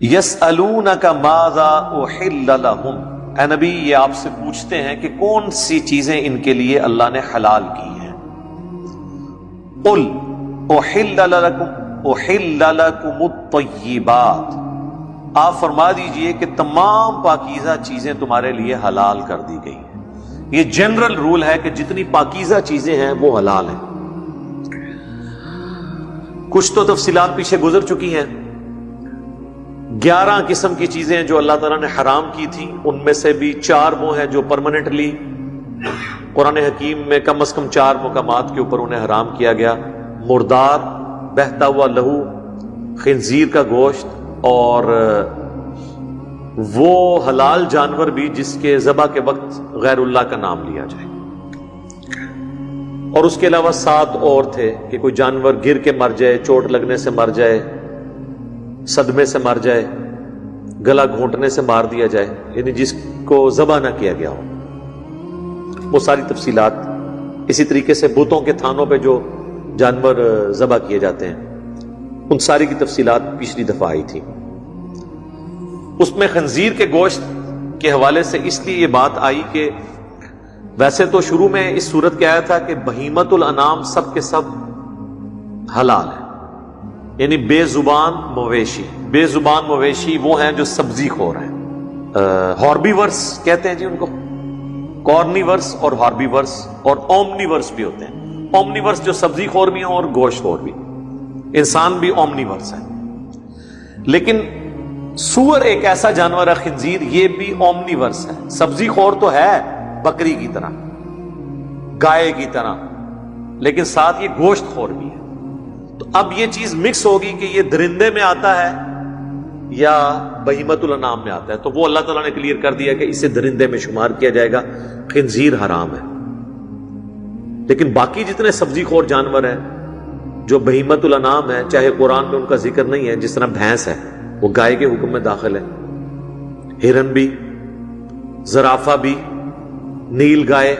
یسألونک ماذا احل لہم، اے نبی یہ آپ سے پوچھتے ہیں کہ کون سی چیزیں ان کے لیے اللہ نے حلال کی ہیں۔ قل احل لکم الطیبات، آپ فرما دیجئے کہ تمام پاکیزہ چیزیں تمہارے لیے حلال کر دی گئی ہیں۔ یہ جنرل رول ہے کہ جتنی پاکیزہ چیزیں ہیں وہ حلال ہیں۔ کچھ تو تفصیلات پیچھے گزر چکی ہیں۔ 11 قسم کی چیزیں جو اللہ تعالیٰ نے حرام کی تھیں، ان میں سے بھی 4 وہ ہیں جو پرماننٹلی قرآن حکیم میں کم از کم 4 مقامات کے اوپر انہیں حرام کیا گیا: مردار، بہتا ہوا لہو، خنزیر کا گوشت، اور وہ حلال جانور بھی جس کے ذبح کے وقت غیر اللہ کا نام لیا جائے۔ اور اس کے علاوہ 7 اور تھے کہ کوئی جانور گر کے مر جائے، چوٹ لگنے سے مر جائے، صدمے سے مر جائے، گلا گھونٹنے سے مار دیا جائے، یعنی جس کو ذبح نہ کیا گیا ہو۔ وہ ساری تفصیلات، اسی طریقے سے بتوں کے تھانوں پہ جو جانور ذبح کیے جاتے ہیں ان ساری کی تفصیلات پچھلی دفعہ آئی تھی۔ اس میں خنزیر کے گوشت کے حوالے سے اس لیے یہ بات آئی کہ ویسے تو شروع میں اس صورت کے آیا تھا کہ بہیمت الانام سب کے سب حلال ہے، یعنی بے زبان مویشی۔ بے زبان مویشی وہ ہیں جو سبزی خور ہیں، ہاربیورس کہتے ہیں جی ان کو، کارنیورس اور ہاربیورس، اور اومنیورس بھی ہوتے ہیں۔ اومنیورس جو سبزی خور بھی ہیں اور گوشت خور بھی، انسان بھی اومنیورس ہے۔ لیکن سور ایک ایسا جانور ہے، خنزیر، یہ بھی اومنیورس ہے، سبزی خور تو ہے بکری کی طرح، گائے کی طرح، لیکن ساتھ یہ گوشت خور بھی ہے۔ تو اب یہ چیز مکس ہوگی کہ یہ درندے میں آتا ہے یا بہیمت الانام میں آتا ہے، تو وہ اللہ تعالیٰ نے کلیئر کر دیا کہ اسے درندے میں شمار کیا جائے گا، خنزیر حرام ہے۔ لیکن باقی جتنے سبزی خور جانور ہیں جو بہیمت الانام ہے، چاہے قرآن میں ان کا ذکر نہیں ہے، جس طرح بھینس ہے وہ گائے کے حکم میں داخل ہے، ہرن بھی، زرافہ بھی، نیل گائے،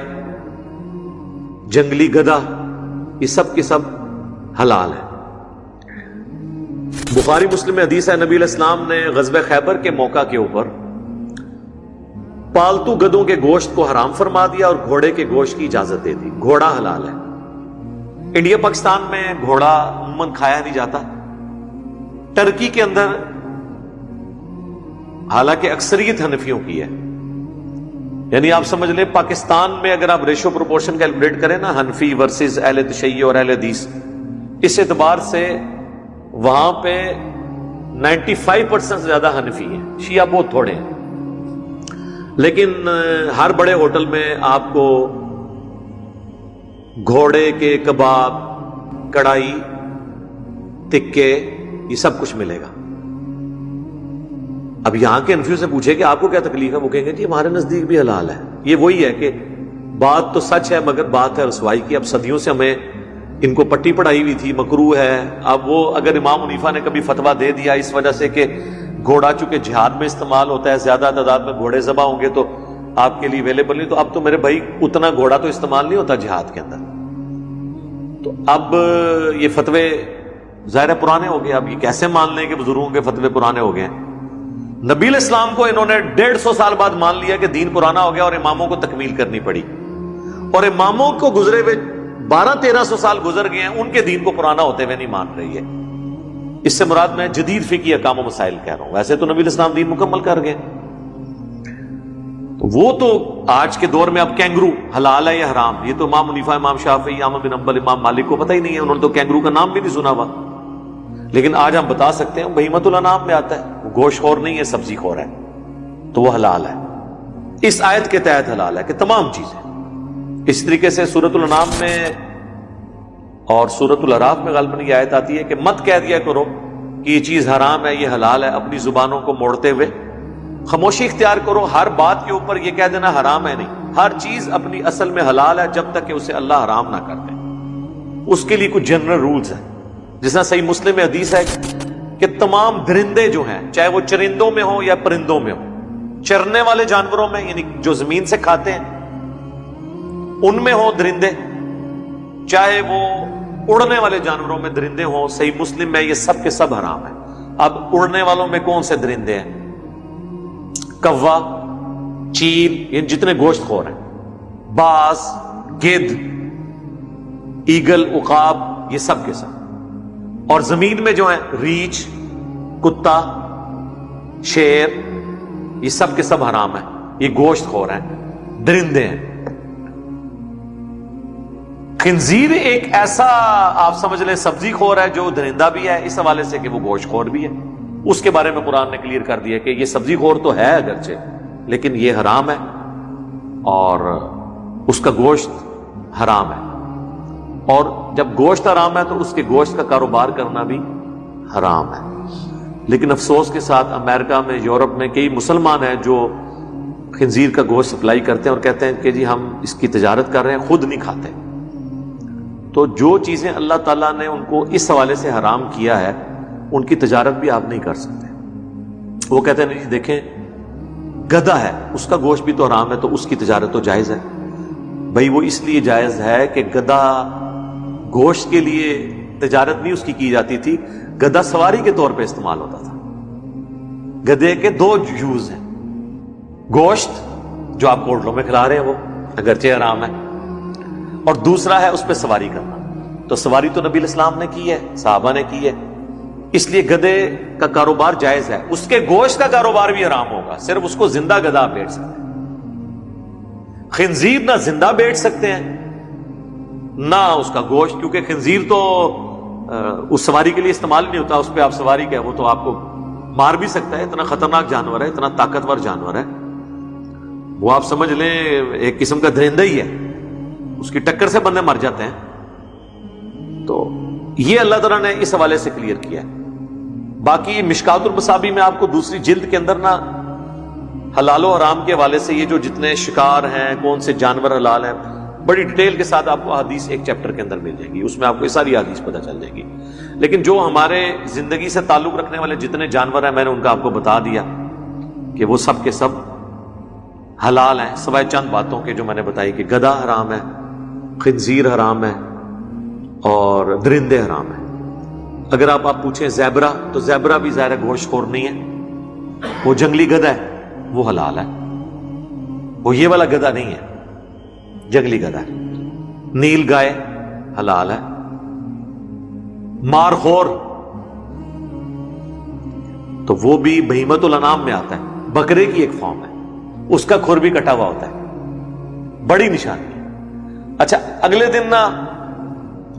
جنگلی گدھا، یہ سب کے سب حلال ہے۔ بخاری مسلم میں حدیث ہے، نبی علیہ السلام نے غزوہ خیبر کے موقع کے اوپر پالتو گدھوں کے گوشت کو حرام فرما دیا اور گھوڑے کے گوشت کی اجازت دے دی۔ گھوڑا حلال ہے۔ انڈیا پاکستان میں گھوڑا عموماً کھایا نہیں جاتا۔ ٹرکی کے اندر حالانکہ اکثریت حنفیوں کی ہے، یعنی آپ سمجھ لیں پاکستان میں اگر آپ ریشو پروپورشن کیلکولیٹ کریں نا، حنفی ورسز اہل تشیع اور اہل حدیث، اس اعتبار سے وہاں پہ 95% سے زیادہ حنفی ہیں، شیعہ بہت تھوڑے ہیں۔ لیکن ہر بڑے ہوٹل میں آپ کو گھوڑے کے کباب، کڑھائی، تکے، یہ سب کچھ ملے گا۔ اب یہاں کے انفیو سے پوچھے کہ آپ کو کیا تکلیف ہے، وہ کہیں گے جی ہمارے نزدیک بھی حلال ہے۔ یہ وہی ہے کہ بات تو سچ ہے مگر بات ہے رسوائی کی۔ اب صدیوں سے ہمیں ان کو پٹی پڑھائی ہوئی تھی، مکروہ ہے۔ اب وہ اگر امام حنیفہ نے کبھی فتویٰ دے دیا اس وجہ سے کہ گھوڑا چونکہ جہاد میں استعمال ہوتا ہے، زیادہ تعداد میں گھوڑے ذبح ہوں گے تو آپ کے لیے اویلیبل نہیں، تو اب تو میرے بھائی اتنا گھوڑا تو استعمال نہیں ہوتا جہاد کے اندر، تو اب یہ فتوے ظاہر پرانے ہو گئے۔ اب یہ کیسے مان لیں کہ بزرگوں کے فتوے پرانے ہو گئے ہیں؟ نبی علیہ السلام کو انہوں نے 150 سال بعد مان لیا کہ دین پرانا ہو گیا، اور اماموں کو تکمیل کرنی پڑی، اور اماموں کو گزرے ہوئے 1200-1300 سال گزر گئے ہیں، ان کے دین کو پرانا ہوتے ہوئے نہیں مان رہی ہے۔ اس سے مراد میں جدید فقہی احکام و مسائل کہہ رہا ہوں، ویسے تو نبی علیہ السلام دین مکمل کر گئے۔ تو وہ تو آج کے دور میں اب کینگرو حلال ہے یا حرام، یہ تو امام حنیفہ، امام شافعی، احمد بن حنبل، امام مالک کو پتہ ہی نہیں ہے، انہوں نے تو کینگرو کا نام بھی نہیں سنا ہوا۔ لیکن آج ہم بتا سکتے ہیں بہیمت الانام میں آتا ہے، وہ گوشت خور نہیں ہے، سبزی خور ہے، تو وہ حلال ہے۔ اس آیت کے تحت حلال ہے کہ تمام چیزیں۔ اس طریقے سے سورۃ الانعام میں اور سورۃ الاعراف میں غالباً یہ آیت آتی ہے کہ مت کہہ دیا کرو کہ یہ چیز حرام ہے، یہ حلال ہے، اپنی زبانوں کو موڑتے ہوئے خاموشی اختیار کرو۔ ہر بات کے اوپر یہ کہہ دینا حرام ہے نہیں، ہر چیز اپنی اصل میں حلال ہے جب تک کہ اسے اللہ حرام نہ کر دے۔ اس کے لیے کچھ جنرل رولز ہیں، جس طرح صحیح مسلم میں حدیث ہے کہ تمام درندے جو ہیں، چاہے وہ چرندوں میں ہوں یا پرندوں میں ہوں، چرنے والے جانوروں میں یعنی جو زمین سے کھاتے ہیں ان میں ہوں درندے، چاہے وہ اڑنے والے جانوروں میں درندے ہوں، صحیح مسلم میں یہ سب کے سب حرام ہیں۔ اب اڑنے والوں میں کون سے درندے ہیں؟ کوا، چیل، یہ جتنے گوشت خور ہیں، باز، گدھ، ایگل، عقاب، یہ سب کے سب. اور زمین میں جو ہیں ریچھ، کتا، شیر، یہ سب کے سب حرام ہیں. یہ گوشت خور ہیں، درندے ہیں. خنزیر ایک ایسا آپ سمجھ لیں سبزی خور ہے جو درندہ بھی ہے، اس حوالے سے کہ وہ گوشت خور بھی ہے. اس کے بارے میں قرآن نے کلیئر کر دیا کہ یہ سبزی خور تو ہے اگرچہ، لیکن یہ حرام ہے اور اس کا گوشت حرام ہے. اور جب گوشت حرام ہے تو اس کے گوشت کا کاروبار کرنا بھی حرام ہے. لیکن افسوس کے ساتھ امریکہ میں، یورپ میں کئی مسلمان ہیں جو خنزیر کا گوشت سپلائی کرتے ہیں اور کہتے ہیں کہ جی ہم اس کی تجارت کر رہے ہیں، خود نہیں کھاتے. تو جو چیزیں اللہ تعالیٰ نے ان کو اس حوالے سے حرام کیا ہے ان کی تجارت بھی آپ نہیں کر سکتے. وہ کہتے ہیں نہیں دیکھیں گدھا ہے، اس کا گوشت بھی تو حرام ہے تو اس کی تجارت تو جائز ہے. بھائی وہ اس لیے جائز ہے کہ گدھا گوشت کے لیے تجارت نہیں اس کی جاتی تھی، گدھا سواری کے طور پہ استعمال ہوتا تھا. گدھے کے دو یوز ہیں، گوشت جو آپ ہوٹلوں میں کھلا رہے ہیں وہ اگرچہ حرام ہے، اور دوسرا ہے اس پہ سواری کرنا. تو سواری تو نبی الاسلام نے کی ہے، صحابہ نے کی ہے، اس لیے گدھے کا کاروبار جائز ہے. اس کے گوشت کا کاروبار بھی حرام ہوگا، صرف اس کو زندہ گدھا آپ بیچ سکتے ہیں. خنزیر نہ زندہ بیچ سکتے ہیں نہ اس کا گوشت، کیونکہ خنزیر تو اس سواری کے لیے استعمال نہیں ہوتا. اس پہ آپ سواری کیا، وہ تو آپ کو مار بھی سکتا ہے. اتنا خطرناک جانور ہے، اتنا طاقتور جانور ہے، وہ آپ سمجھ لیں ایک قسم کا درندہ ہی ہے، اس کی ٹکر سے بندے مر جاتے ہیں. تو یہ اللہ تعالیٰ نے اس حوالے سے کلیئر کیا ہے. باقی مشکات المصابیح میں آپ کو دوسری جلد کے اندر نا حلال و حرام کے حوالے سے یہ جو جتنے شکار ہیں، کون سے جانور حلال ہیں، بڑی ڈیٹیل کے ساتھ آپ کو حدیث ایک چیپٹر کے اندر مل جائے گی. اس میں آپ کو یہ ساری حدیث پتہ چل جائے گی. لیکن جو ہمارے زندگی سے تعلق رکھنے والے جتنے جانور ہیں میں نے ان کا آپ کو بتا دیا کہ وہ سب کے سب حلال ہیں، سوائے چند باتوں کے جو میں نے بتائی کہ گدھا حرام ہے، خنزیر حرام ہے اور درندے حرام ہیں. اگر آپ پوچھیں زیبرا، تو زیبرا بھی ظاہر گوشت خور نہیں ہے، وہ جنگلی گدھا ہے، وہ حلال ہے. وہ یہ والا گدھا نہیں ہے، جنگلی گدھا ہے. نیل گائے حلال ہے. مار خور تو وہ بھی بہیمت الانام میں آتا ہے، بکرے کی ایک فارم ہے، اس کا کھر بھی کٹا ہوا ہوتا ہے، بڑی نشانی ہے. اچھا اگلے دن نا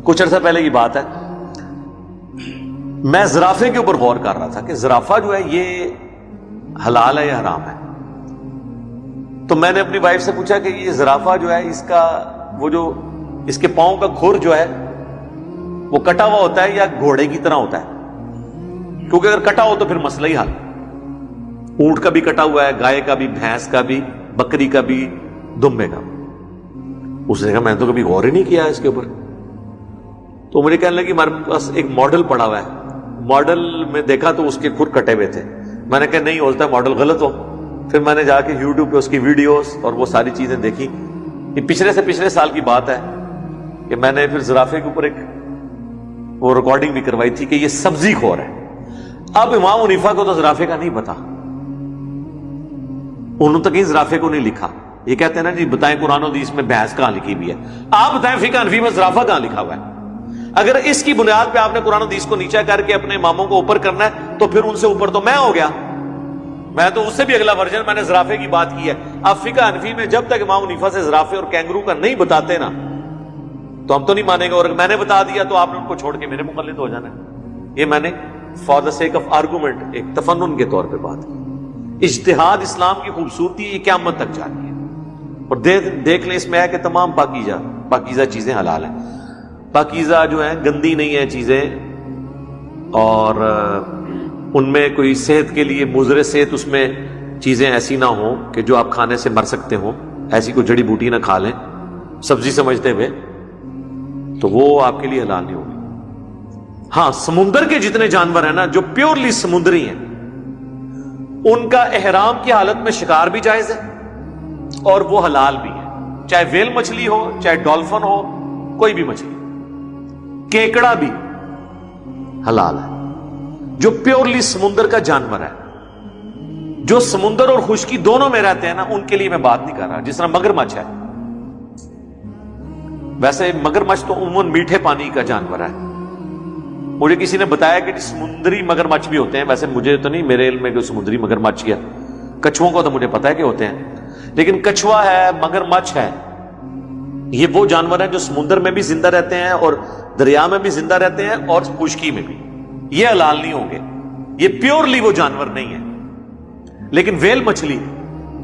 کچھ عرصہ پہلے کی بات ہے، میں زرافے کے اوپر غور کر رہا تھا کہ زرافہ جو ہے یہ حلال ہے یا حرام ہے. تو میں نے اپنی وائف سے پوچھا کہ یہ زرافہ جو ہے اس کا وہ جو اس کے پاؤں کا کھر جو ہے وہ کٹا ہوا ہوتا ہے یا گھوڑے کی طرح ہوتا ہے؟ کیونکہ اگر کٹا ہو تو پھر مسئلہ ہی حل. اونٹ کا بھی کٹا ہوا ہے، گائے کا بھی، بھینس کا بھی، بکری کا بھی، دمبے کا بھی. اس نے کہا میں نے تو کبھی غور ہی نہیں کیا اس کے اوپر. تو مجھے کہنے لگا کہ ہمارے پاس ایک ماڈل پڑا ہوا ہے، ماڈل میں دیکھا تو اس کے کھر کٹے ہوئے تھے. میں نے کہا نہیں ہو سکتا ماڈل غلط ہو. پھر میں نے جا کے یوٹیوب پہ اس کی ویڈیوز اور وہ ساری چیزیں دیکھی. یہ پچھلے سے پچھلے سال کی بات ہے کہ میں نے پھر زرافے کے اوپر ایک وہ ریکارڈنگ بھی کروائی تھی کہ یہ سبزی خور ہے. اب امام حنیفہ کو تو زرافے کا نہیں پتا، انہوں تک زرافے کو نہیں لکھا. یہ کہتے ہیں نا جی بتائیں قرآن و حدیث میں بھینس کہاں لکھی ہوئی ہے، آپ بتائیں فقہ حنفی میں زرافہ کہاں لکھا ہوا ہے. اگر اس کی بنیاد پہ آپ نے قرآن و حدیث کو نیچا کر کے اپنے اماموں کو اوپر کرنا ہے تو پھر ان سے اوپر تو میں ہو گیا. میں تو اس سے بھی اگلا ورژن میں نے زرافے کی بات کی ہے. اب فقہ حنفی میں جب تک امام حنیفہ سے زرافے اور کینگرو کا نہیں بتاتے نا تو ہم تو نہیں مانیں گے، اور میں نے بتا دیا تو آپ نے ان کو چھوڑ کے میرے مقلد ہو جانا ہے. یہ میں نے for the sake of argument ایک تفنن کے طور پہ بات کی. اجتہاد اسلام کی خوبصورتی یہ قیامت تک جاتی ہے. اور دیکھ لیں اس میں ہے کہ تمام پاکیزہ چیزیں حلال ہیں. پاکیزہ جو ہیں گندی نہیں ہیں چیزیں، اور ان میں کوئی صحت کے لیے مضر صحت اس میں چیزیں ایسی نہ ہوں کہ جو آپ کھانے سے مر سکتے ہوں. ایسی کوئی جڑی بوٹی نہ کھا لیں سبزی سمجھتے ہوئے، تو وہ آپ کے لیے حلال نہیں ہوگی. ہاں سمندر کے جتنے جانور ہیں نا جو پیورلی سمندری ہیں ان کا احرام کی حالت میں شکار بھی جائز ہے اور وہ حلال بھی ہے. چاہے ویل مچھلی ہو، چاہے ڈولفن ہو، کوئی بھی مچھلی. کیکڑا بھی حلال ہے. جو پیورلی سمندر کا جانور ہے، جو سمندر اور خشکی دونوں میں رہتے ہیں نا، ان کے لیے میں بات نہیں کر رہا. جس طرح مگرمچھ ہے، ویسے مگرمچھ تو عموماً میٹھے پانی کا جانور ہے. مجھے کسی نے بتایا کہ سمندری مگرمچھ بھی ہوتے ہیں، ویسے مجھے تو نہیں، میرے علم میں کہ سمندری مگرمچھ کیا، کچھووں کو تو مجھے پتا ہے کہ ہوتے ہیں، لیکن کچھوا ہے، مگرمچھ ہے، یہ وہ جانور ہیں جو سمندر میں بھی زندہ رہتے ہیں اور دریا میں بھی زندہ رہتے ہیں اور خشکی میں بھی. یہ حلال نہیں ہوں گے، یہ پیورلی وہ جانور نہیں ہے. لیکن ویل مچھلی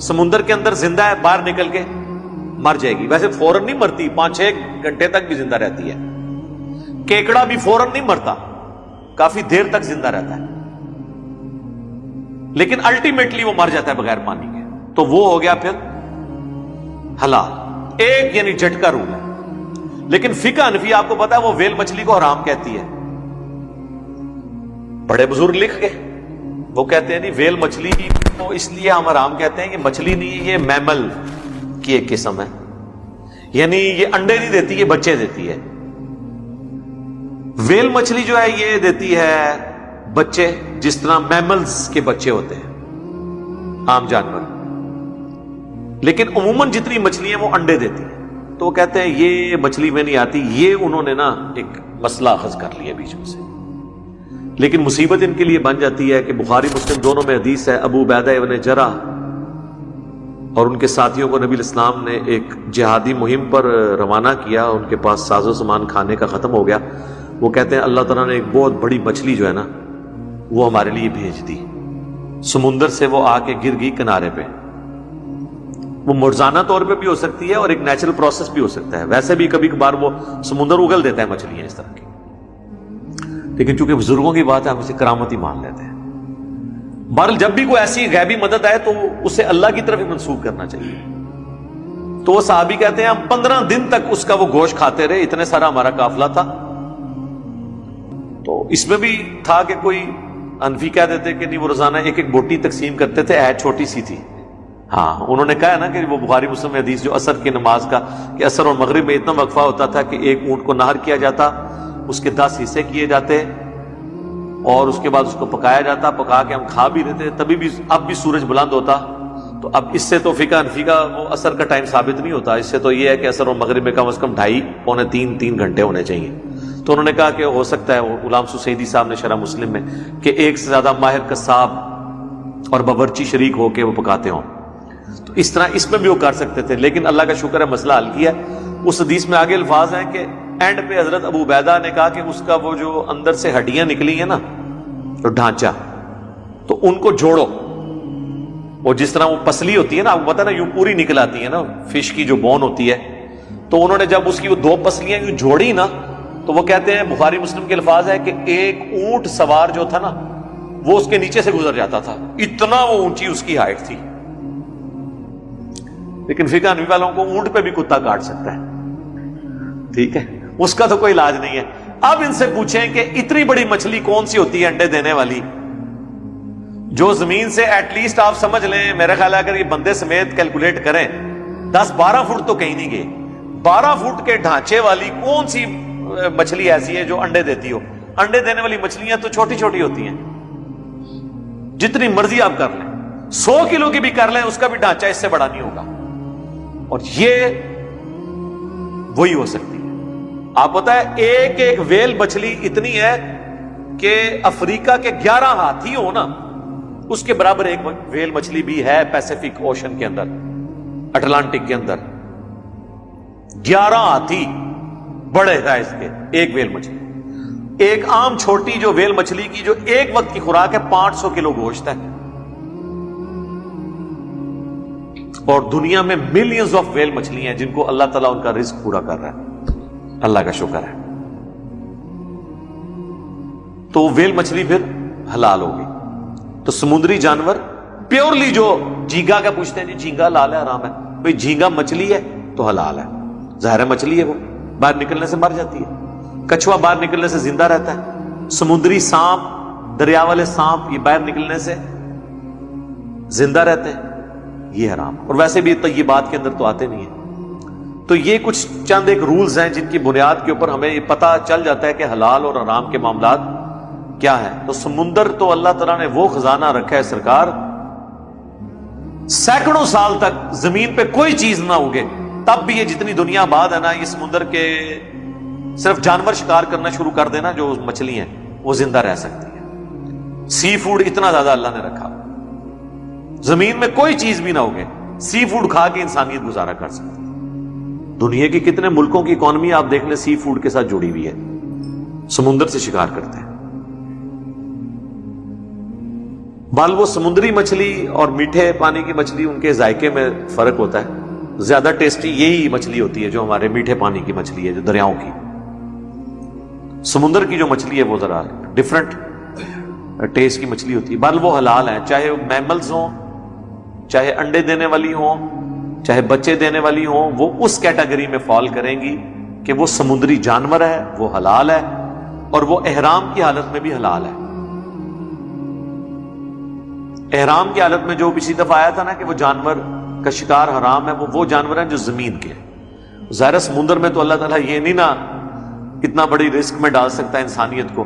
سمندر کے اندر زندہ ہے، باہر نکل کے مر جائے گی. ویسے فوراً نہیں مرتی، 5-6 گھنٹے تک بھی زندہ رہتی ہے. کیکڑا بھی فوراً نہیں مرتا، کافی دیر تک زندہ رہتا ہے، لیکن الٹیمیٹلی وہ مر جاتا ہے بغیر پانی کے. تو وہ ہو گیا پھر حلال، ایک یعنی جھٹکا رول ہے. لیکن فقہ حنفی آپ کو پتا ہے وہ ویل مچھلی کو حرام کہتی ہے. بڑے بزرگ لکھ کے وہ کہتے ہیں نہیں، ویل مچھلی کو اس لیے ہم حرام کہتے ہیں کہ مچھلی نہیں، یہ میمل کی ایک قسم ہے، یعنی یہ انڈے نہیں دیتی، یہ بچے دیتی ہے. ویل مچھلی جو ہے یہ دیتی ہے بچے، جس طرح میملز کے بچے ہوتے ہیں عام جانور. لیکن عموماً جتنی مچھلیاں وہ انڈے دیتی ہیں. تو وہ کہتے ہیں یہ مچھلی میں نہیں آتی. یہ انہوں نے نا ایک مسئلہ اخذ کر لیا بیچ میں سے. لیکن مصیبت ان کے لیے بن جاتی ہے کہ بخاری مسلم دونوں میں حدیث ہے، ابو عبیدہ ابن جرح اور ان کے ساتھیوں کو نبی الاسلام نے ایک جہادی مہم پر روانہ کیا. ان کے پاس ساز و سامان کھانے کا ختم ہو گیا. وہ کہتے ہیں اللہ تعالیٰ نے ایک بہت بڑی مچھلی جو ہے نا وہ ہمارے لیے بھیج دی. سمندر سے وہ آ کے گر گئی کنارے پہ. وہ مرزانہ طور پہ بھی ہو سکتی ہے اور ایک نیچرل پروسیس بھی ہو سکتا ہے. ویسے بھی کبھی کبھار وہ سمندر اگل دیتا ہے مچھلیاں اس طرح کی. لیکن چونکہ بزرگوں کی بات ہے ہم اسے کرامتی مان لیتے ہیں. بہرحال جب بھی کوئی ایسی غیبی مدد آئے تو اسے اللہ کی طرف ہی منسوخ کرنا چاہیے. تو وہ صحابی کہتے ہیں ہم 15 دن تک اس کا وہ گوشت کھاتے رہے، اتنے سارا ہمارا قافلہ تھا. تو اس میں بھی تھا کہ کوئی حنفی کہہ دیتے کہ نہیں وہ روزانہ ایک ایک بوٹی تقسیم کرتے تھے، عہد چھوٹی سی تھی. ہاں انہوں نے کہا نا کہ وہ بخاری مسلم میں حدیث جو عصر کی نماز کا، کہ عصر اور مغرب میں اتنا وقفہ ہوتا تھا کہ ایک اونٹ کو نہر کیا جاتا، اس کے 10 حصے کیے جاتے اور اس کے بعد اس کو پکایا جاتا، پکا کے ہم کھا بھی رہتے. تبھی بھی اب بھی سورج بلند ہوتا. تو اب اس سے تو فقہ حنفی کا وہ عصر کا ٹائم ثابت نہیں ہوتا. اس سے تو یہ ہے کہ عصر اور مغرب میں کم از کم 2.5-3 گھنٹے ہونے چاہیے. تو انہوں نے کہا کہ ہو سکتا ہے وہ غلام سعیدی صاحب نے شرح مسلم میں کہ ایک سے زیادہ ماہر قصاب اور باورچی شریک ہو کے وہ پکاتے ہوں. تو اس طرح اس میں بھی وہ کر سکتے تھے. لیکن اللہ کا شکر ہے مسئلہ حل کیا. اس حدیث میں آگے الفاظ ہیں کہ اینڈ پہ حضرت ابو عبیدہ نے کہا کہ اس کا وہ جو اندر سے ہڈیاں نکلی ہیں نا، تو ڈھانچہ، تو ان کو جوڑو. وہ جس طرح وہ پسلی ہوتی ہے نا، آپ کو پتا نا یوں پوری نکل آتی ہے نا فش کی جو بون ہوتی ہے. تو انہوں نے جب اس کی وہ 2 پسلیاں یوں جوڑی نا، تو وہ کہتے ہیں بخاری مسلم کے الفاظ ہے کہ ایک اونٹ سوار جو تھا نا وہ اس کے نیچے سے گزر جاتا تھا، اتنا وہ اونچی اس کی ہائٹ تھی. لیکن فقہ حنفی والوں کو اونٹ پہ بھی کتا کاٹ سکتا ہے، ٹھیک ہے، اس کا تو کوئی علاج نہیں ہے. اب ان سے پوچھیں کہ اتنی بڑی مچھلی کون سی ہوتی ہے انڈے دینے والی، جو زمین سے ایٹ لیسٹ آپ سمجھ لیں، میرا خیال ہے اگر یہ بندے سمیت کیلکولیٹ کریں 10-12 فٹ تو کہیں نہیں گئے. 12 فٹ کے ڈھانچے والی کون سی مچھلی ایسی ہے جو انڈے دیتی ہو؟ انڈے دینے والی مچھلیاں تو چھوٹی چھوٹی ہوتی ہیں، جتنی مرضی آپ کر لیں، 100 کلو کی بھی کر لیں اس کا بھی ڈھانچہ اس سے بڑا نہیں ہوگا. اور یہ وہی ہو سکتی ہے. آپ پتہ ہے ایک ایک ویل مچھلی اتنی ہے کہ افریقہ کے 11 ہاتھی ہو نا، اس کے برابر ایک ویل مچھلی بھی ہے پیسیفک اوشن کے اندر، اٹلانٹک کے اندر. 11 ہاتھی بڑے سائز کے ایک ویل مچھلی. ایک عام چھوٹی جو ویل مچھلی کی جو ایک وقت کی خوراک ہے 500 کلو گوشت ہے. اور دنیا میں ملینز آف ویل مچھلی ہیں جن کو اللہ تعالیٰ ان کا رزق پورا کر رہا ہے. اللہ کا شکر ہے. تو ویل مچھلی پھر حلال ہوگی. تو سمندری جانور پیورلی جو جھینگا کا پوچھتے ہیں جی جھینگا حلال ہے حرام ہے؟ بھئی جھینگا مچھلی ہے تو حلال ہے، ظاہر ہے مچھلی ہے، وہ باہر نکلنے سے مر جاتی ہے. کچھوا باہر نکلنے سے زندہ رہتا ہے. سمندری سانپ، دریا والے سانپ، یہ باہر نکلنے سے زندہ رہتے ہیں، یہ حرام. اور ویسے بھی طیبات کے اندر تو آتے نہیں ہیں. تو یہ کچھ چند ایک رولز ہیں جن کی بنیاد کے اوپر ہمیں یہ پتہ چل جاتا ہے کہ حلال اور حرام کے معاملات کیا ہے؟ تو سمندر تو اللہ تعالیٰ نے وہ خزانہ رکھا ہے سرکار، سینکڑوں سال تک زمین پہ کوئی چیز نہ اگے، تب بھی یہ جتنی دنیا آباد ہے نا، یہ سمندر کے صرف جانور شکار کرنا شروع کر دینا، جو مچھلی ہیں وہ زندہ رہ سکتی ہے۔ سی فوڈ اتنا زیادہ اللہ نے رکھا، زمین میں کوئی چیز بھی نہ اگے، سی فوڈ کھا کے انسانیت گزارا کر سکتی ہے۔ دنیا کی کتنے ملکوں کی اکانومی آپ دیکھ لیں سی فوڈ کے ساتھ جڑی ہوئی ہے، سمندر سے شکار کرتے ہیں۔ بال وہ سمندری مچھلی اور میٹھے پانی کی مچھلی، ان کے ذائقے میں فرق ہوتا ہے، زیادہ ٹیسٹی یہی مچھلی ہوتی ہے جو ہمارے میٹھے پانی کی مچھلی ہے، جو دریاؤں کی۔ سمندر کی جو مچھلی ہے وہ ذرا ڈفرنٹ ٹیسٹ کی مچھلی ہوتی ہے، بال وہ حلال ہیں، چاہے وہ میملز ہوں، چاہے انڈے دینے والی ہوں، چاہے بچے دینے والی ہوں، وہ اس کیٹیگری میں فال کریں گی کہ وہ سمندری جانور ہے، وہ حلال ہے، اور وہ احرام کی حالت میں بھی حلال ہے۔ احرام کی حالت میں جو پچھلی دفعہ آیا تھا نا کہ وہ جانور کا شکار حرام ہے، وہ جانور ہیں جو زمین کے ہیں۔ ظاہر سمندر میں تو اللہ تعالیٰ یہ نہیں نا اتنا بڑی رسک میں ڈال سکتا ہے انسانیت کو۔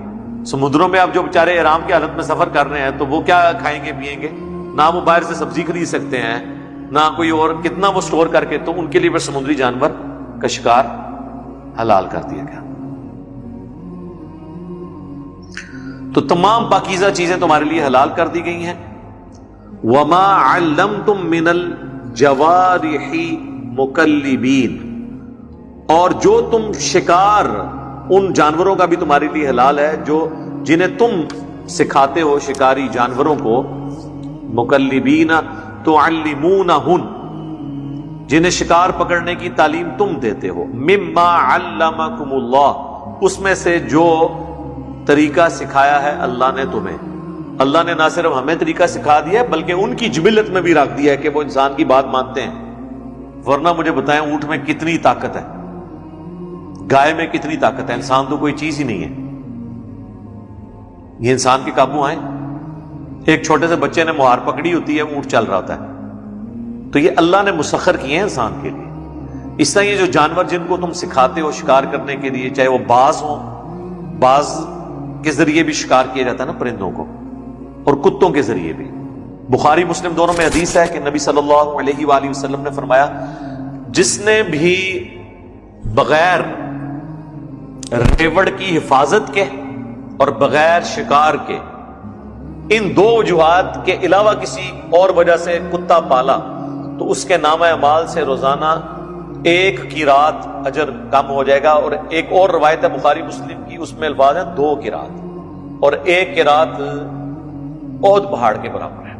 سمندروں میں اب جو بیچارے احرام کی حالت میں سفر کر رہے ہیں تو وہ کیا کھائیں گے پیئیں گے؟ نہ وہ باہر سے سبزی خرید سکتے ہیں، نہ کوئی اور، کتنا وہ سٹور کر کے، تو ان کے لیے پھر سمندری جانور کا شکار حلال کر دیا گیا۔ تو تمام پاکیزہ چیزیں تمہارے لیے حلال کر دی گئی ہیں۔ وما علمتم من الجوارح مکلبین، اور جو تم شکار ان جانوروں کا بھی تمہارے لیے حلال ہے جو جنہیں تم سکھاتے ہو، شکاری جانوروں کو، مکلبین تعلمونہن، جنہیں شکار پکڑنے کی تعلیم تم دیتے ہو، مما علمکم اللہ، اس میں سے جو طریقہ سکھایا ہے اللہ نے تمہیں۔ اللہ نے نہ صرف ہمیں طریقہ سکھا دیا ہے بلکہ ان کی جبلت میں بھی رکھ دیا ہے کہ وہ انسان کی بات مانتے ہیں۔ ورنہ مجھے بتائیں اونٹ میں کتنی طاقت ہے، گائے میں کتنی طاقت ہے، انسان تو کوئی چیز ہی نہیں ہے، یہ انسان کے قابو آئیں۔ ایک چھوٹے سے بچے نے مہار پکڑی ہوتی ہے، اونٹ چل رہا ہوتا ہے، تو یہ اللہ نے مسخر کیے ہیں انسان کے لیے۔ اس طرح یہ جو جانور جن کو تم سکھاتے ہو شکار کرنے کے لیے، چاہے وہ باز ہوں، باز کے ذریعے بھی شکار کیا جاتا ہے نا پرندوں کو، اور کتوں کے ذریعے بھی۔ بخاری مسلم دونوں میں حدیث ہے کہ نبی صلی اللہ علیہ وآلہ وسلم نے فرمایا، جس نے بھی بغیر ریوڑ کی حفاظت کے اور بغیر شکار کے، ان دو وجوہات کے علاوہ کسی اور وجہ سے کتا پالا، تو اس کے نامہ اعمال سے روزانہ 1 قیراط اجر کم ہو جائے گا۔ اور ایک اور روایت ہے بخاری مسلم کی، اس میں الفاظ ہیں 2 قیراط، اور 1 قیراط احد پہاڑ کے برابر ہے۔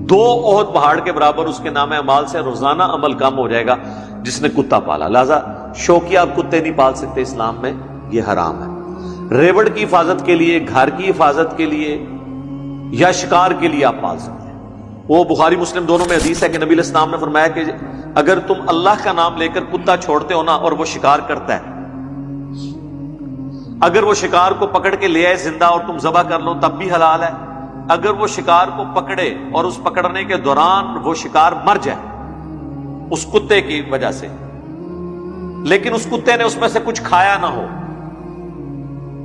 2 احد پہاڑ کے برابر اس کے نام اعمال سے روزانہ عمل کم ہو جائے گا جس نے کتا پالا۔ لہذا شوقیہ آپ کتے نہیں پال سکتے، اسلام میں یہ حرام ہے۔ ریوڑ کی حفاظت کے لیے، گھر کی حفاظت کے لیے یا شکار کے لیے آپ پال سکتے ہیں۔ وہ بخاری مسلم دونوں میں حدیث ہے کہ نبی علیہ السلام نے فرمایا کہ اگر تم اللہ کا نام لے کر کتا چھوڑتے ہو نا اور وہ شکار کرتا ہے، اگر وہ شکار کو پکڑ کے لے آئے زندہ اور تم ذبح کر لو تب بھی حلال ہے۔ اگر وہ شکار کو پکڑے اور اس پکڑنے کے دوران وہ شکار مر جائے اس کتے کی وجہ سے، لیکن اس کتے نے اس میں سے کچھ کھایا نہ ہو،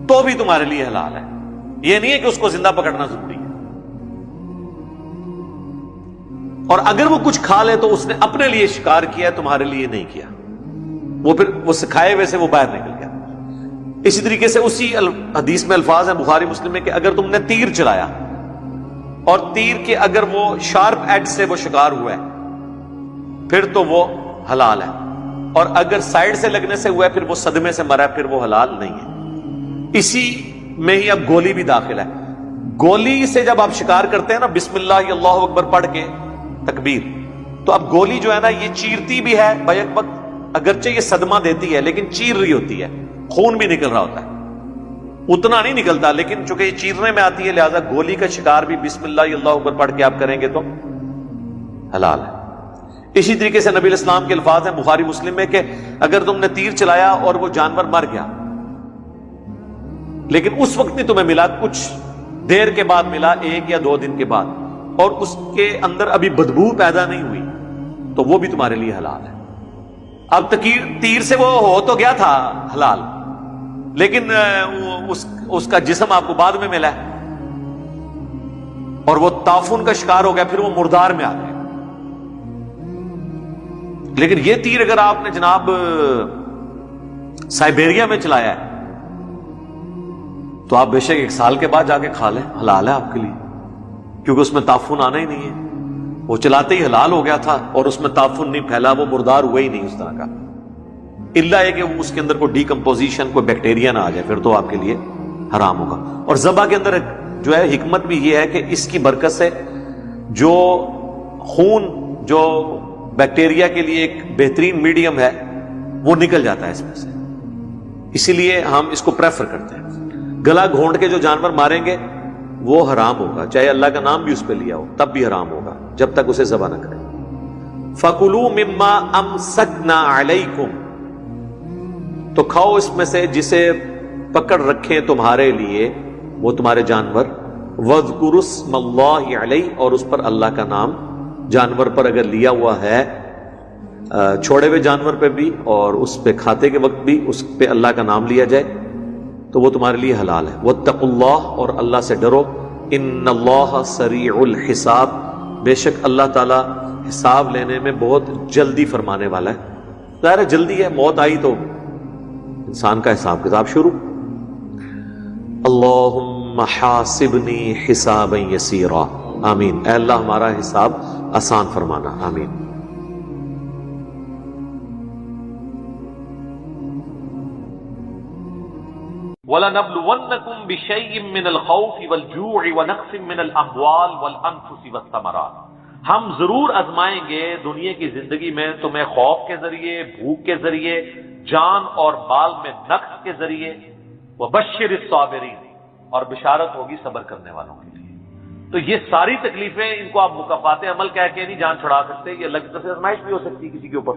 تو بھی تمہارے لیے حلال ہے۔ یہ نہیں ہے کہ اس کو زندہ پکڑنا ضروری ہے۔ اور اگر وہ کچھ کھا لے تو اس نے اپنے لیے شکار کیا ہے، تمہارے لیے نہیں کیا، وہ پھر وہ سکھائے ہوئے سے وہ باہر نکل گیا۔ اسی طریقے سے اسی حدیث میں الفاظ ہیں بخاری مسلم میں کہ اگر تم نے تیر چلایا اور تیر کے اگر وہ شارپ ایج سے وہ شکار ہوا ہے پھر تو وہ حلال ہے، اور اگر سائڈ سے لگنے سے ہوا ہے پھر وہ صدمے سے مرا ہے پھر وہ حلال نہیں ہے۔ اسی میں ہی اب گولی بھی داخل ہے۔ گولی سے جب آپ شکار کرتے ہیں نا بسم اللہ اللہ اکبر پڑھ کے تکبیر، تو اب گولی جو ہے نا یہ چیرتی بھی ہے بیک وقت، اگرچہ یہ صدمہ دیتی ہے لیکن چیر رہی ہوتی ہے، خون بھی نکل رہا ہوتا ہے، اتنا نہیں نکلتا لیکن چونکہ یہ چیرنے میں آتی ہے لہذا گولی کا شکار بھی بسم اللہ اللہ اکبر پڑھ کے آپ کریں گے تو حلال ہے۔ اسی طریقے سے نبی علیہ السلام کے الفاظ ہیں بخاری مسلم میں کہ اگر تم نے تیر چلایا اور وہ جانور مر گیا لیکن اس وقت نہیں تمہیں ملا، کچھ دیر کے بعد ملا، 1 یا 2 دن کے بعد، اور اس کے اندر ابھی بدبو پیدا نہیں ہوئی تو وہ بھی تمہارے لیے حلال ہے۔ اب تیر سے وہ ہو تو گیا تھا حلال، لیکن اس کا جسم آپ کو بعد میں ملا ہے اور وہ تعفن کا شکار ہو گیا، پھر وہ مردار میں آ گیا۔ لیکن یہ تیر اگر آپ نے جناب سائبیریا میں چلایا ہے تو آپ بے شک 1 سال کے بعد جا کے کھا لیں، حلال ہے آپ کے لیے، کیونکہ اس میں تعفن آنا ہی نہیں ہے۔ وہ چلاتے ہی حلال ہو گیا تھا اور اس میں تعفن نہیں پھیلا، وہ مردار ہوا ہی نہیں اس طرح کا، الا ہے کہ اس کے اندر کوئی ڈیکمپوزیشن، کوئی بیکٹیریا نہ آ جائے، پھر تو آپ کے لیے حرام ہوگا۔ اور ذبح کے اندر جو ہے حکمت بھی یہ ہے کہ اس کی برکت سے جو خون جو بیکٹیریا کے لیے ایک بہترین میڈیم ہے وہ نکل جاتا ہے اس میں سے، اسی لیے ہم اس کو پریفر کرتے ہیں۔ گلا گھونٹ کے جو جانور ماریں گے وہ حرام ہوگا، چاہے اللہ کا نام بھی اس پہ لیا ہو تب بھی حرام ہوگا جب تک اسے ذبح نہ کریں۔ فَكُلُوا مِمَّا أَمْسَكْنَا عَلَيْكُمْ، تو کھاؤ اس میں سے جسے پکڑ رکھیں تمہارے لیے وہ تمہارے جانور، وَاذْكُرُوا اسْمَ اللَّهِ عَلَيْهِ، اور اس پر اللہ کا نام جانور پر اگر لیا ہوا ہے، چھوڑے ہوئے جانور پہ بھی اور اس پہ کھاتے کے وقت بھی اس پہ اللہ کا نام لیا جائے تو وہ تمہارے لیے حلال ہے۔ وَاتَّقُوا اللَّهَ، اور اللہ سے ڈرو، إِنَّ اللَّهَ سَرِيعُ الْحِسَابِ، بے شک اللہ تعالی حساب لینے میں بہت جلدی فرمانے والا ہے۔ ظاہر ہے جلدی ہے، موت آئی تو انسان کا حساب کتاب شروع۔ اللہم حاسبنی حسابا یسیرا، آمین، اے اللہ ہمارا حساب آسان فرمانا، آمین۔ وَلَنَبْلُوَنَّكُمْ بِشَيْءٍ مِّنَ الْخَوْفِ وَالْجُوعِ وَنَقْصٍ مِّنَ الْأَمْوَالِ وَالْأَنفُسِ وَالثَّمَرَاتِ، ہم ضرور آزمائیں گے دنیا کی زندگی میں تمہیں خوف کے ذریعے، بھوک کے ذریعے، جان اور مال میں نقص کے ذریعے، وَبَشِّرِ الصَّابِرِينَ، اور بشارت ہوگی صبر کرنے والوں کے لیے۔ تو یہ ساری تکلیفیں، ان کو آپ مکافات عمل کہہ کے نہیں جان چھڑا سکتے، یہ اللہ کی طرف سے آزمائش بھی ہو سکتی ہے کسی کے اوپر۔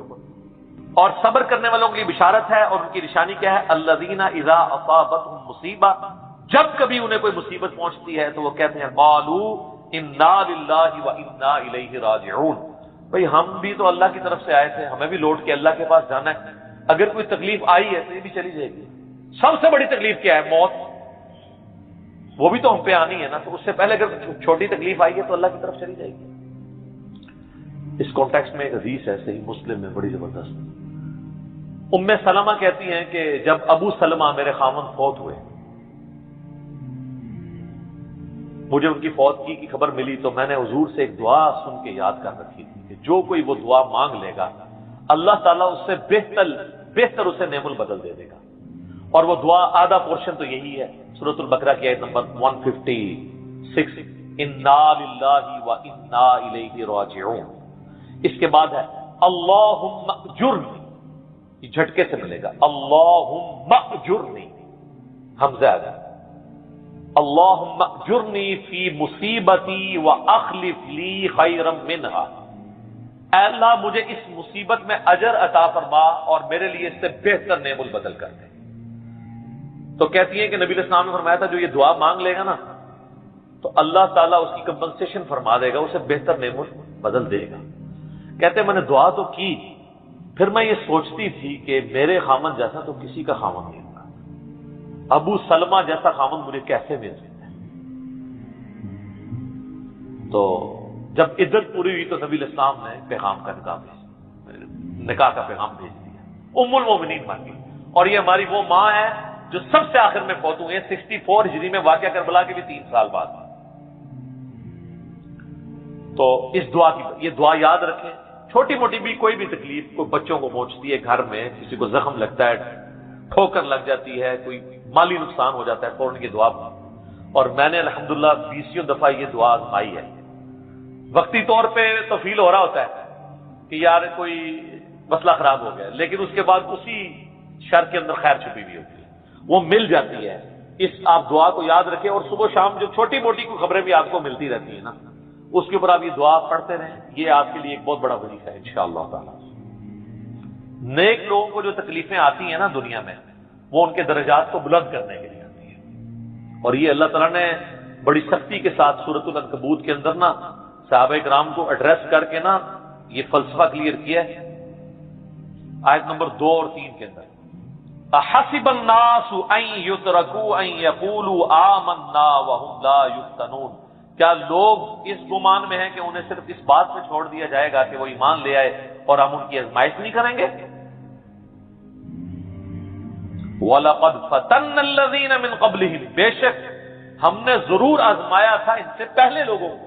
اور صبر کرنے والوں کے لیے بشارت ہے، اور ان کی نشانی کیا ہے؟ الذین اذا اصابتهم مصیبہ، جب کبھی انہیں کوئی مصیبت پہنچتی ہے تو وہ کہتے ہیں قالوا انا للہ وانا الیہ راجعون، بھئی ہم بھی تو اللہ کی طرف سے آئے تھے، ہمیں بھی لوٹ کے اللہ کے پاس جانا ہے، اگر کوئی تکلیف آئی ہے تو یہ بھی چلی جائے گی۔ سب سے بڑی تکلیف کیا ہے؟ موت، وہ بھی تو ہم پہ آنی ہے نا، تو اس سے پہلے اگر چھوٹی تکلیف آئی ہے تو اللہ کی طرف چلی جائے گی۔ اس کانٹیکسٹ میں ایک حدیث ہے صحیح مسلم میں بڑی زبردست، ام سلمہ کہتی ہیں کہ جب ابو سلمہ میرے خاوند فوت ہوئے، مجھے ان کی فوتگی کی خبر ملی تو میں نے حضور سے ایک دعا سن کے یاد کر رکھی تھی کہ جو کوئی وہ دعا مانگ لے گا اللہ تعالیٰ اس سے بہتر اسے نعم البدل دے دے گا۔ اور وہ دعا آدھا پورشن تو یہی ہے، سورۃ البقرہ کی آیت نمبر 156، انا للہ وانا الیہ راجعون۔ اس کے بعد ہے اللہم اجرنی، یہ جھٹکے سے ملے گا، اللہم اجرنی، حمزہ آ گیا، اللہم اجرنی فی مصیبتی واخلف لی خیرا منہا، اے اللہ مجھے اس مصیبت میں اجر عطا فرما اور میرے لیے اس سے بہتر نعم البدل کر دے۔ تو کہتی ہیں کہ نبی علیہ السلام نے فرمایا تھا جو یہ دعا مانگ لے گا نا تو اللہ تعالیٰ اس کی کمپنسیشن فرما دے گا، اسے بہتر نعم البدل دے گا۔ کہتے ہیں میں نے دعا تو کی، پھر میں یہ سوچتی تھی کہ میرے خامن جیسا تو کسی کا خامن نہیں ہوگا، ابو سلمہ جیسا خامن مجھے کیسے مل سکتا ہے؟ تو جب عدت پوری ہوئی تو نبی علیہ السلام نے پیغام کا نکاح کا پیغام بھیج دیا، ام المومنین بن گئی۔ اور یہ ہماری وہ ماں ہے جو سب سے آخر میں فوت ہوئی ہے 64 ہجری میں، واقعہ کربلا کے بھی 3 سال بعد۔ تو اس دعا کی یہ دعا یاد رکھیں، چھوٹی موٹی بھی کوئی بھی تکلیف، کوئی بچوں کو پہنچتی ہے گھر میں، کسی کو زخم لگتا ہے، ٹھوکر لگ جاتی ہے، کوئی مالی نقصان ہو جاتا ہے، فوراً کی دعا۔ اور میں نے الحمدللہ 20 دفعہ یہ دعا آزمائی ہے۔ وقتی طور پہ تو فیل ہو رہا ہوتا ہے کہ یار کوئی مسئلہ خراب ہو گیا، لیکن اس کے بعد اسی شر کے اندر خیر چھپی ہوئی ہوتی ہے، وہ مل جاتی ہے۔ اس آپ دعا کو یاد رکھیں، اور صبح شام جو چھوٹی موٹی کوئی خبریں بھی آپ کو ملتی رہتی ہیں نا، اس کے اوپر آپ یہ دعا پڑھتے رہیں، یہ آپ کے لیے ایک بہت بڑا وظیفہ ہے انشاءاللہ تعالی۔ نیک لوگوں کو جو تکلیفیں آتی ہیں نا دنیا میں، وہ ان کے درجات کو بلند کرنے کے لیے آتی ہیں، اور یہ اللہ تعالیٰ نے بڑی سختی کے ساتھ سورۃ العنکبوت کے اندر نا صحابہ کرام کو ایڈریس کر کے نا یہ فلسفہ کلیئر کیا ہے، آیت نمبر 2 اور 3 کے اندر۔ احسب الناس ان یترکوا ان یقولوا آمنا وهم لا یفتنون، کیا لوگ اس گمان میں ہیں کہ انہیں صرف اس بات پہ چھوڑ دیا جائے گا کہ وہ ایمان لے آئے اور ہم ان کی آزمائش نہیں کریں گے؟ وَلَقَدْ فَتَنَّ الَّذِينَ مِنْ قَبْلِهِمْ، بے شک ہم نے ضرور آزمایا تھا ان سے پہلے لوگوں کو،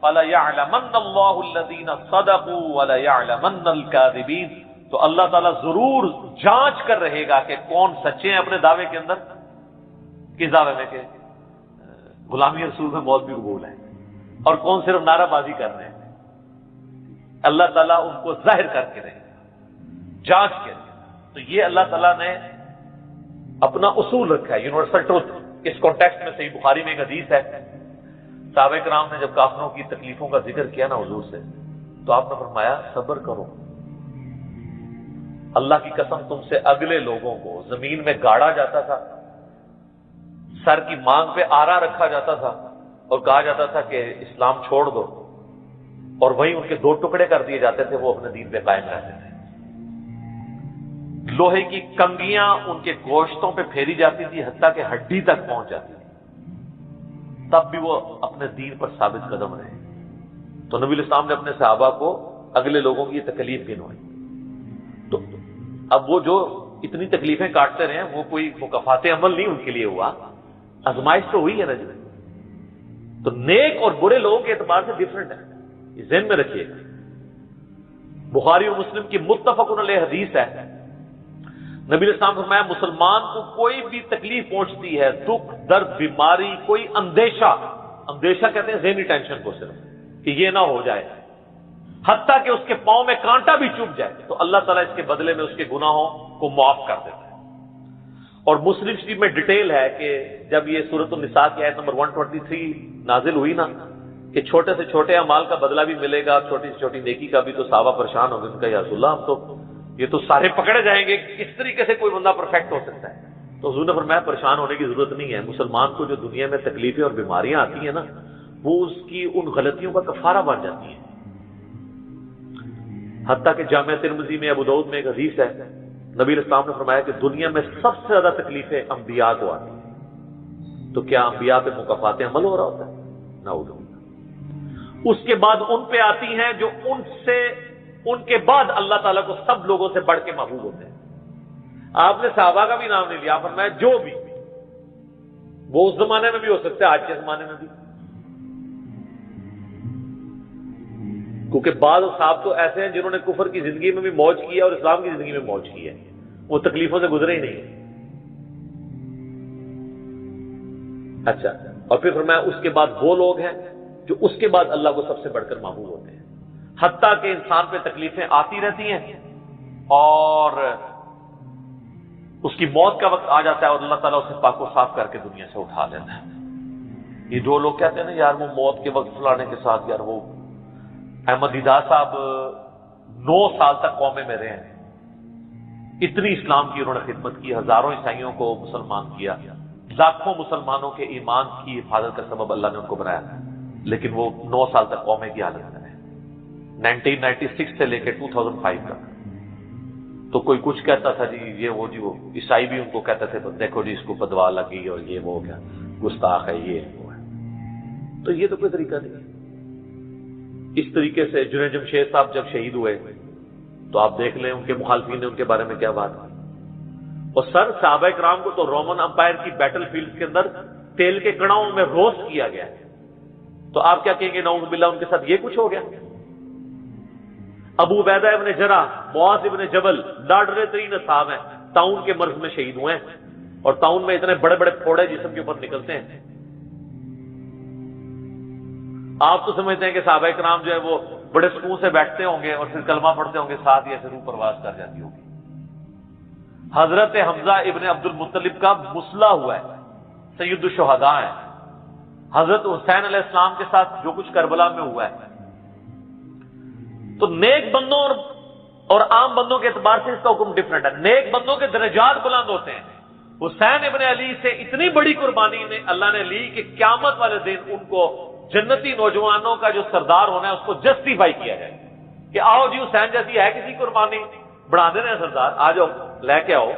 فَلَيَعْلَمَنَّ اللَّهُ الَّذِينَ صَدَقُوا وَلَيَعْلَمَنَّ الْكَاذِبِينَ، تو اللہ تعالیٰ ضرور جانچ کر رہے گا کہ کون سچے ہیں اپنے دعوے کے اندر، کس دعوے میں کہ غلامی رسول میں موت بھی قبول ہے، اور کون صرف نعرہ بازی کر رہے ہیں۔ اللہ تعالیٰ ان کو ظاہر کر کے رہے گا، جانچ کے۔ تو یہ اللہ تعالیٰ نے اپنا اصول رکھا ہے، یونیورسل ٹروتھ۔ اس کانٹیکسٹ میں صحیح بخاری میں ایک حدیث ہے، صحابہ کرام نے جب کافروں کی تکلیفوں کا ذکر کیا نا حضور سے، تو آپ نے فرمایا صبر کرو، اللہ کی قسم تم سے اگلے لوگوں کو زمین میں گاڑا جاتا تھا، سر کی مانگ پہ آرا رکھا جاتا تھا اور کہا جاتا تھا کہ اسلام چھوڑ دو، اور وہیں ان کے دو ٹکڑے کر دیے جاتے تھے، وہ اپنے دین پہ قائم رہتے تھے۔ لوہے کی کنگیاں ان کے گوشتوں پہ پھیری جاتی تھی، حتیٰ کہ ہڈی تک پہنچ جاتی تھی، تب بھی وہ اپنے دین پر ثابت قدم رہے۔ تو نبی الاسلام نے اپنے صحابہ کو اگلے لوگوں کی تکلیف گنوائی۔ تو اب وہ جو اتنی تکلیفیں کاٹتے رہے ہیں، وہ کوئی مکافات عمل نہیں ان کے لیے ہوا، آزمائش تو ہوئی ہے نا جی۔ تو نیک اور برے لوگوں کے اعتبار سے ڈفرنٹ ہے، یہ ذہن میں رکھیے گا۔ بخاری اور مسلم کی متفق علیہ حدیث ہے، نبی علیہ السلام نے فرمایا مسلمان کو کوئی بھی تکلیف پہنچتی ہے، دکھ درد بیماری، کوئی اندیشہ کہتے ہیں ذہنی ٹینشن کو، صرف کہ یہ نہ ہو جائے، حتیٰ کہ اس کے پاؤں میں کانٹا بھی چبھ جائے، تو اللہ تعالیٰ اس کے بدلے میں اس کے گناہوں کو معاف کر دیتا ہے۔ اور مسلم شریف میں ڈیٹیل ہے کہ جب یہ سورۃ النساء کی آیت نمبر 123 نازل ہوئی نا، کہ چھوٹے سے چھوٹے اعمال کا بدلہ بھی ملے گا، چھوٹی سے چھوٹی نیکی کا بھی، تو صحابہ پریشان ہو گئے، ان کا یا رسول اللہ ہم تو یہ تو سارے پکڑے جائیں گے، اس طریقے سے کوئی بندہ پرفیکٹ ہو سکتا ہے؟ تو حضور نے فرمایا پریشان ہونے کی ضرورت نہیں ہے، مسلمان کو جو دنیا میں تکلیفیں اور بیماریاں آتی ہیں نا، وہ اس کی ان غلطیوں کا کفارہ بن جاتی ہیں۔ حتیٰ کہ جامعہ ترمذی میں ابو داؤد میں ایک حدیث ہے، نبی علیہ السلام نے فرمایا کہ دنیا میں سب سے زیادہ تکلیفیں انبیاء کو آتی ہیں، تو کیا انبیاء پہ مکافات عمل ہو رہا ہوتا ہے؟ نعوذ باللہ۔ اس کے بعد ان پہ آتی ہیں جو ان کے بعد اللہ تعالیٰ کو سب لوگوں سے بڑھ کے محبوب ہوتے ہیں۔ آپ نے صحابہ کا بھی نام نہیں لیا، فرمایا جو بھی، وہ اس زمانے میں بھی ہو سکتا ہے، آج کے زمانے میں بھی، کیونکہ بعض صحابہ تو ایسے ہیں جنہوں نے کفر کی زندگی میں بھی موج کی ہے اور اسلام کی زندگی میں موج کی ہے، وہ تکلیفوں سے گزرے ہی نہیں۔ اچھا، اور پھر فرمایا اس کے بعد وہ لوگ ہیں جو اس کے بعد اللہ کو سب سے بڑھ کر محبوب ہوتے ہیں، حتیٰ کہ انسان پہ تکلیفیں آتی رہتی ہیں اور اس کی موت کا وقت آ جاتا ہے اور اللہ تعالیٰ اسے پاک و صاف کر کے دنیا سے اٹھا لیتا ہے۔ یہ جو لوگ کہتے ہیں نا یار وہ موت کے وقت فلانے کے ساتھ، یار وہ احمد دیدار صاحب 9 سال تک قومے میں رہے ہیں، اتنی اسلام کی انہوں نے خدمت کی، ہزاروں عیسائیوں کو مسلمان کیا، لاکھوں مسلمانوں کے ایمان کی حفاظت کا سبب اللہ نے ان کو بنایا، لیکن وہ 9 سال تک قومے کی حالت میں رہے، 1996 سے لے کے 2005 تک۔ تو کوئی کچھ کہتا تھا جی یہ وہ جی وہ، عیسائی بھی ان کو کہتے تھے دیکھو جی اس کو بدوا لگی اور یہ وہ کیا گستاخ ہے، یہ وہ ہے۔ تو یہ تو کوئی طریقہ نہیں۔ اس طریقے سے جنید جمشید صاحب جب شہید ہوئے تو آپ دیکھ لیں ان کے مخالفین نے ان کے بارے میں کیا بات کی۔ اور سر صحابہ کرام کو تو رومن امپائر کی بیٹل فیلڈ کے اندر تیل کے کڑاؤں میں روسٹ کیا گیا، تو آپ کیا کہیں گے نعوذ باللہ ان کے ساتھ یہ کچھ ہو گیا؟ ابو عبیدہ ابن جرح، معاذ ابن جبل لاڈلے ترین اصحاب ہیں، طاعون کے مرض میں شہید ہوئے ہیں، اور طاعون میں اتنے بڑے بڑے پھوڑے جسم کے اوپر نکلتے ہیں۔ آپ تو سمجھتے ہیں کہ صحابہ کرام جو ہے وہ بڑے سکون سے بیٹھتے ہوں گے اور پھر کلمہ پڑھتے ہوں گے، ساتھ ہی ایسے روح پرواز کر جاتی ہوگی۔ حضرت حمزہ ابن عبد المطلب کا مسلح ہوا ہے، سید الشہداء ہیں۔ حضرت حسین علیہ السلام کے ساتھ جو کچھ کربلا میں ہوا ہے، تو نیک بندوں اور عام بندوں کے اعتبار سے اس کا حکم ڈفرنٹ ہے۔ نیک بندوں کے درجات بلند ہوتے ہیں۔ حسین ابن علی سے اتنی بڑی قربانی نے اللہ نے لی کہ قیامت والے دن ان کو جنتی نوجوانوں کا جو سردار ہونا ہے اس کو جسٹیفائی کیا جائے کہ آؤ جی حسین جیسی ہے کسی قربانی، بنا دینا ہے سردار، آ جاؤ لے کے آؤ۔